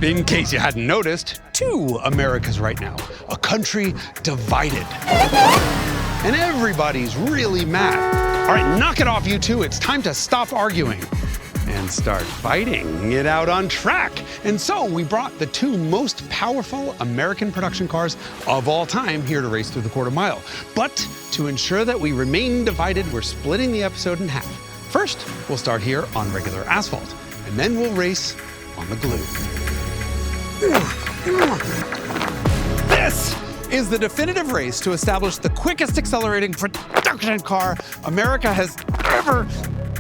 In case you hadn't noticed, two Americas right now, a country divided. And everybody's really mad. All right, knock it off, you two. It's time to stop arguing and start fighting it out on track. And so we brought the two most powerful American production cars of all time here to race through the quarter mile. But to ensure that we remain divided, we're splitting the episode in half. First, we'll start here on regular asphalt, and then we'll race on the glue. This is the definitive race to establish the quickest accelerating production car America has ever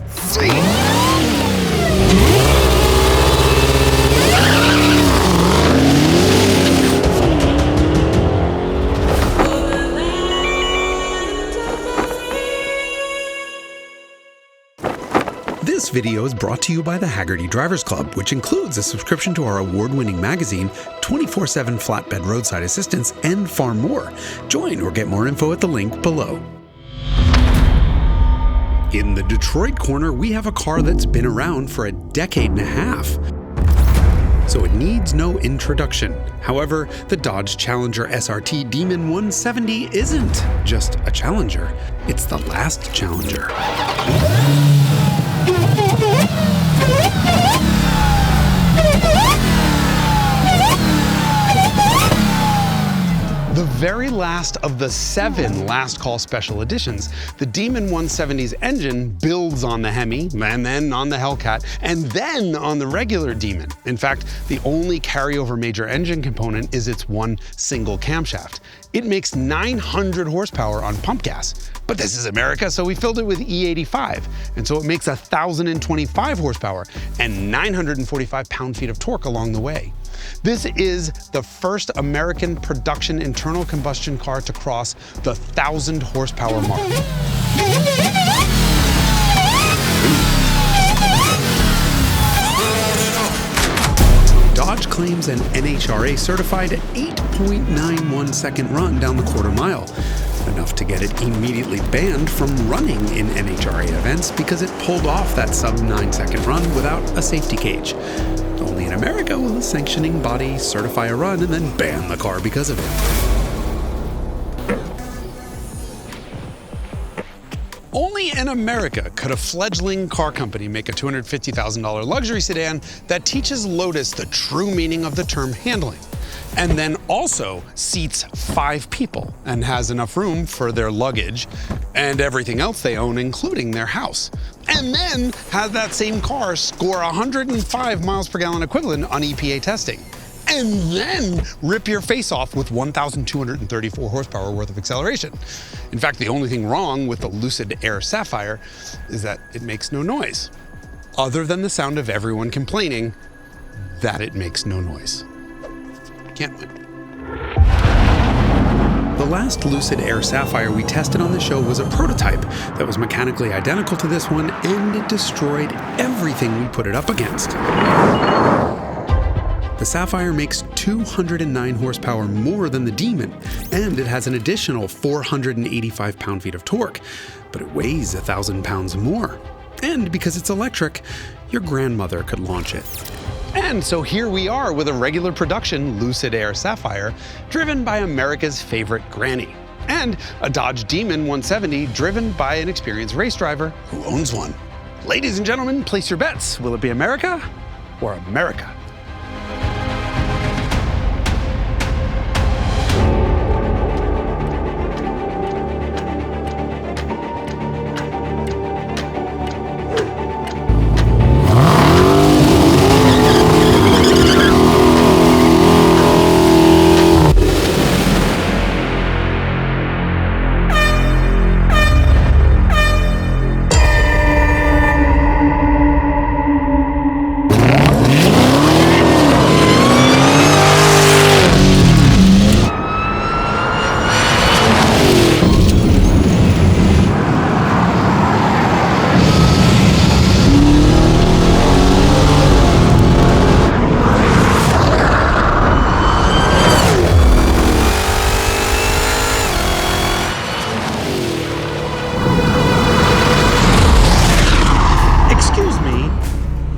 seen. This video is brought to you by the Hagerty Drivers Club, which includes a subscription to our award-winning magazine, 24/7 flatbed roadside assistance, and far more. Join or get more info at the link below. In the Detroit corner, we have a car that's been around for a decade and a half, so it needs no introduction. However, the Dodge Challenger SRT Demon 170 isn't just a Challenger, it's the last Challenger. The very last of the 7 Last Call Special Editions, the Demon 170's engine builds on the Hemi, and then on the Hellcat, and then on the regular Demon. In fact, the only carryover major engine component is its one single camshaft. It makes 900 horsepower on pump gas. But this is America, so we filled it with E85, and so it makes 1,025 horsepower and 945 pound-feet of torque along the way. This is the first American production internal combustion car to cross the 1,000 horsepower mark. Dodge claims an NHRA certified 8.91 second run down the quarter mile, enough to get it immediately banned from running in NHRA events because it pulled off that sub 9 second run without a safety cage. Only in America will a sanctioning body certify a run and then ban the car because of it. Only in America could a fledgling car company make a $250,000 luxury sedan that teaches Lotus the true meaning of the term handling, and then also seats 5 people and has enough room for their luggage and everything else they own, including their house. And then has that same car score 105 miles per gallon equivalent on EPA testing. And then rip your face off with 1,234 horsepower worth of acceleration. In fact, the only thing wrong with the Lucid Air Sapphire is that it makes no noise, other than the sound of everyone complaining that it makes no noise. Can't win. The last Lucid Air Sapphire we tested on the show was a prototype that was mechanically identical to this one, and it destroyed everything we put it up against. The Sapphire makes 209 horsepower more than the Demon, and it has an additional 485 pound-feet of torque, but it weighs 1,000 pounds more. And because it's electric, your grandmother could launch it. And so here we are with a regular production Lucid Air Sapphire, driven by America's favorite granny, and a Dodge Demon 170 driven by an experienced race driver who owns one. Ladies and gentlemen, place your bets. Will it be America or America?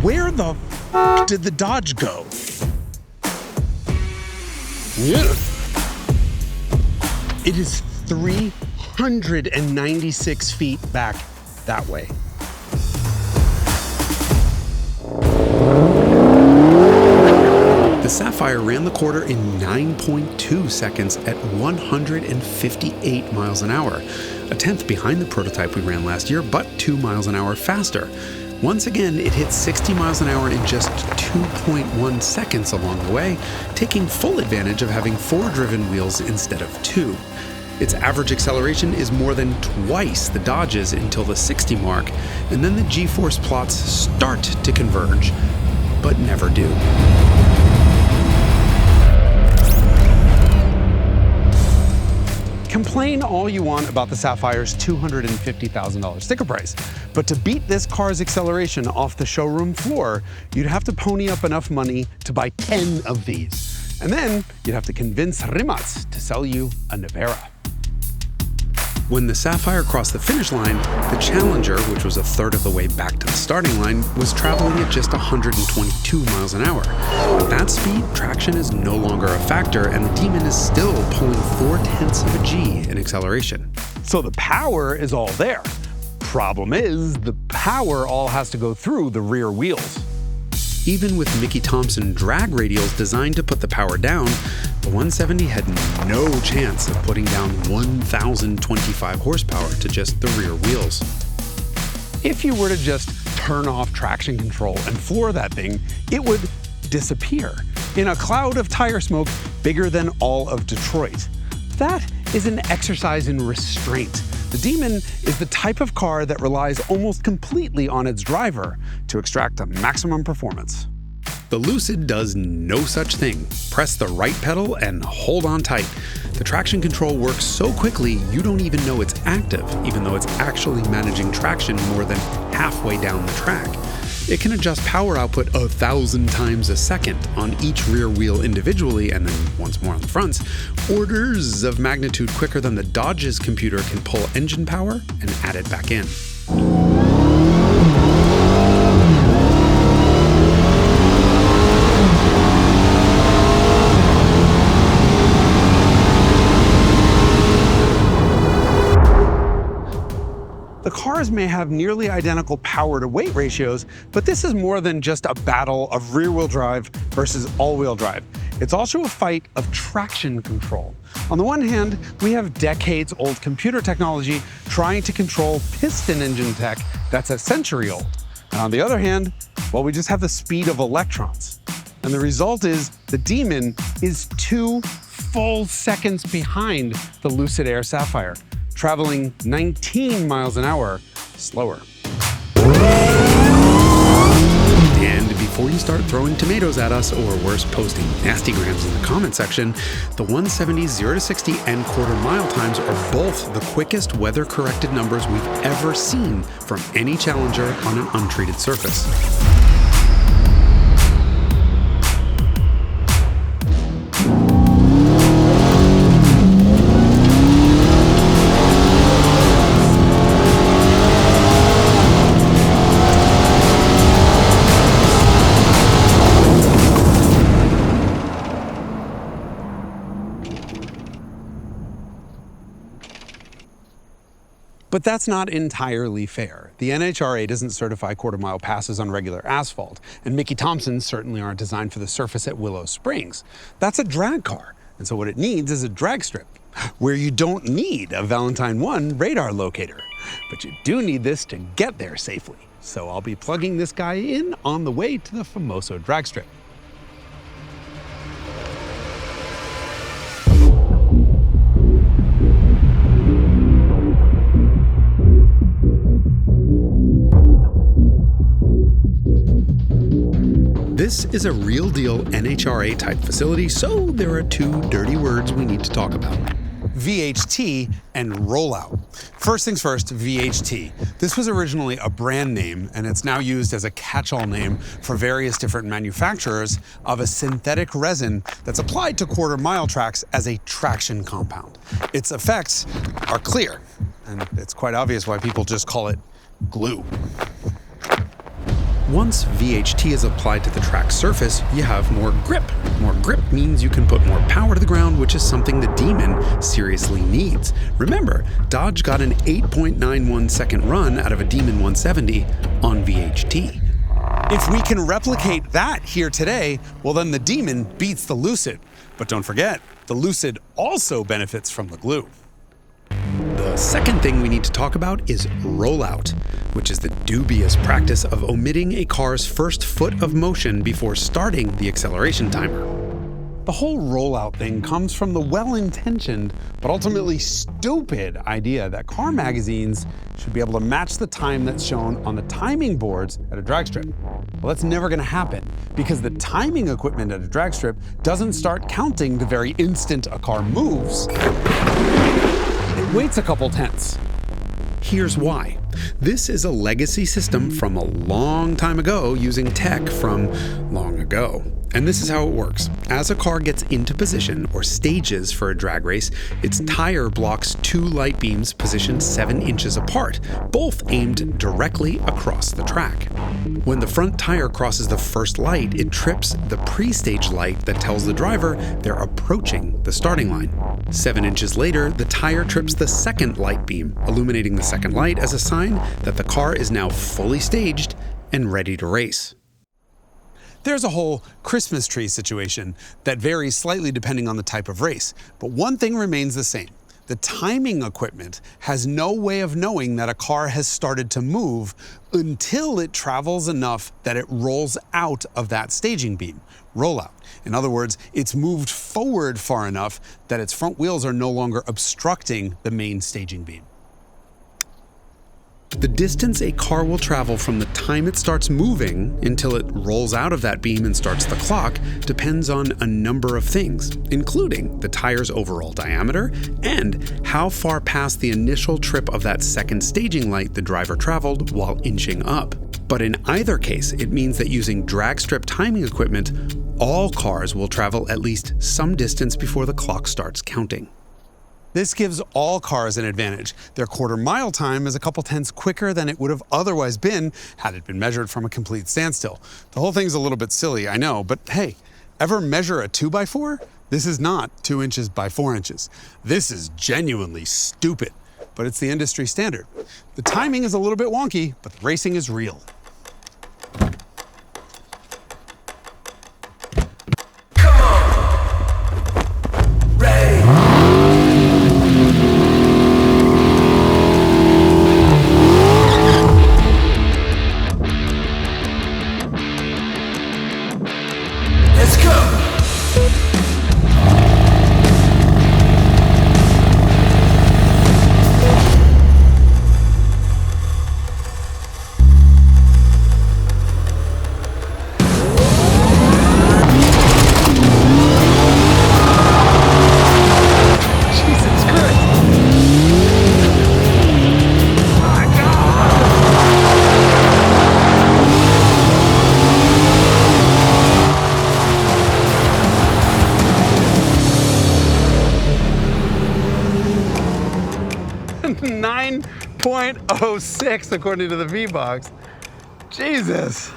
Where the f did the Dodge go? It is 396 feet back that way. The Sapphire ran the quarter in 9.2 seconds at 158 miles an hour, a tenth behind the prototype we ran last year, but 2 miles an hour faster. Once again, it hit 60 miles an hour in just 2.1 seconds along the way, taking full advantage of having 4 driven wheels instead of 2. Its average acceleration is more than twice the Dodge's until the 60 mark, and then the G-force plots start to converge, but never do. Complain all you want about the Sapphire's $250,000 sticker price, but to beat this car's acceleration off the showroom floor, you'd have to pony up enough money to buy 10 of these. And then you'd have to convince Rimac to sell you a Nevera. When the Sapphire crossed the finish line, the Challenger, which was a third of the way back to the starting line, was traveling at just 122 miles an hour. At that speed, traction is no longer a factor, and the Demon is still pulling 0.4 of a G in acceleration. So the power is all there. Problem is, the power all has to go through the rear wheels. Even with Mickey Thompson drag radials designed to put the power down, the 170 had no chance of putting down 1,025 horsepower to just the rear wheels. If you were to just turn off traction control and floor that thing, it would disappear in a cloud of tire smoke bigger than all of Detroit. That is an exercise in restraint. The Demon is the type of car that relies almost completely on its driver to extract the maximum performance. The Lucid does no such thing. Press the right pedal and hold on tight. The traction control works so quickly you don't even know it's active, even though it's actually managing traction more than halfway down the track. It can adjust power output 1,000 times a second on each rear wheel individually and then once more on the fronts, orders of magnitude quicker than the Dodge's computer can pull engine power and add it back in. The cars may have nearly identical power to weight ratios, but this is more than just a battle of rear-wheel drive versus all-wheel drive. It's also a fight of traction control. On the one hand, we have decades-old computer technology trying to control piston engine tech that's a century old. And on the other hand, well, we just have the speed of electrons. And the result is the Demon is 2 full seconds behind the Lucid Air Sapphire, traveling 19 miles an hour slower. And before you start throwing tomatoes at us, or worse, posting nasty grams in the comment section, the 170's 0 to 60 and quarter mile times are both the quickest weather-corrected numbers we've ever seen from any Challenger on an untreated surface. But that's not entirely fair. The NHRA doesn't certify quarter-mile passes on regular asphalt, and Mickey Thompsons certainly aren't designed for the surface at Willow Springs. That's a drag car, and so what it needs is a drag strip, where you don't need a Valentine 1 radar locator, but you do need this to get there safely. So I'll be plugging this guy in on the way to the Famoso Drag Strip. This is a real deal NHRA type facility, so there are 2 dirty words we need to talk about. VHT and Rollout. First things first, VHT. This was originally a brand name, and it's now used as a catch-all name for various different manufacturers of a synthetic resin that's applied to quarter-mile tracks as a traction compound. Its effects are clear, and it's quite obvious why people just call it glue. Once VHT is applied to the track surface, you have more grip. More grip means you can put more power to the ground, which is something the Demon seriously needs. Remember, Dodge got an 8.91 second run out of a Demon 170 on VHT. If we can replicate that here today, well then the Demon beats the Lucid. But don't forget, the Lucid also benefits from the glue. The second thing we need to talk about is rollout, which is the dubious practice of omitting a car's first foot of motion before starting the acceleration timer. The whole rollout thing comes from the well-intentioned, but ultimately stupid idea that car magazines should be able to match the time that's shown on the timing boards at a drag strip. Well, that's never gonna happen because the timing equipment at a drag strip doesn't start counting the very instant a car moves. It waits a couple tenths. Here's why. This is a legacy system from a long time ago using tech from long ago. And this is how it works. As a car gets into position or stages for a drag race, its tire blocks two light beams positioned 7 inches apart, both aimed directly across the track. When the front tire crosses the first light, it trips the pre-stage light that tells the driver they're approaching the starting line. 7 inches later, the tire trips the second light beam, illuminating the second light as a sign that the car is now fully staged and ready to race. There's a whole Christmas tree situation that varies slightly depending on the type of race, but one thing remains the same. The timing equipment has no way of knowing that a car has started to move until it travels enough that it rolls out of that staging beam, rollout. In other words, it's moved forward far enough that its front wheels are no longer obstructing the main staging beam. The distance a car will travel from the time it starts moving until it rolls out of that beam and starts the clock depends on a number of things, including the tire's overall diameter and how far past the initial trip of that second staging light the driver traveled while inching up. But in either case, it means that using drag strip timing equipment, all cars will travel at least some distance before the clock starts counting. This gives all cars an advantage. Their quarter-mile time is a couple tenths quicker than it would have otherwise been had it been measured from a complete standstill. The whole thing's a little bit silly, I know, but hey, ever measure a 2x4? This is not 2 inches by 4 inches. This is genuinely stupid, but it's the industry standard. The timing is a little bit wonky, but the racing is real. .06 according to the V-Box. Jesus.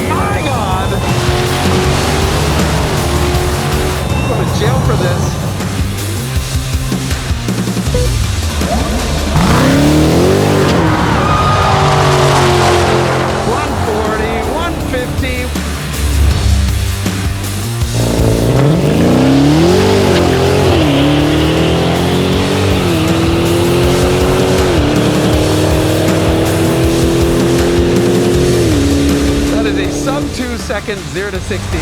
My God. I'm going to jail for this. Seconds, 0 to 60.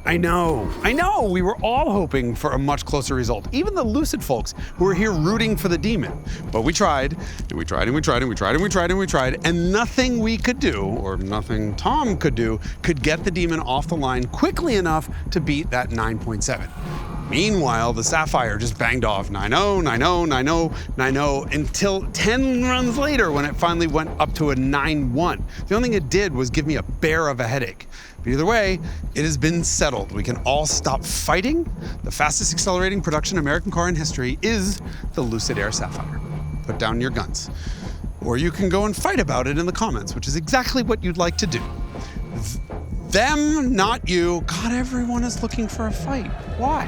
I know. We were all hoping for a much closer result. Even the Lucid folks who were here rooting for the Demon. But we tried, and we tried, and we tried, and we tried, and we tried, and we tried, and nothing we could do, or nothing Tom could do, could get the Demon off the line quickly enough to beat that 9.7. Meanwhile, the Sapphire just banged off 9.0, 9.0, 9.0, 9.0 until 10 runs later when it finally went up to a 9.1. The only thing it did was give me a bear of a headache. But either way, it has been settled. We can all stop fighting. The fastest accelerating production American car in history is the Lucid Air Sapphire. Put down your guns. Or you can go and fight about it in the comments, which is exactly what you'd like to do. Them, not you. God, everyone is looking for a fight. Why?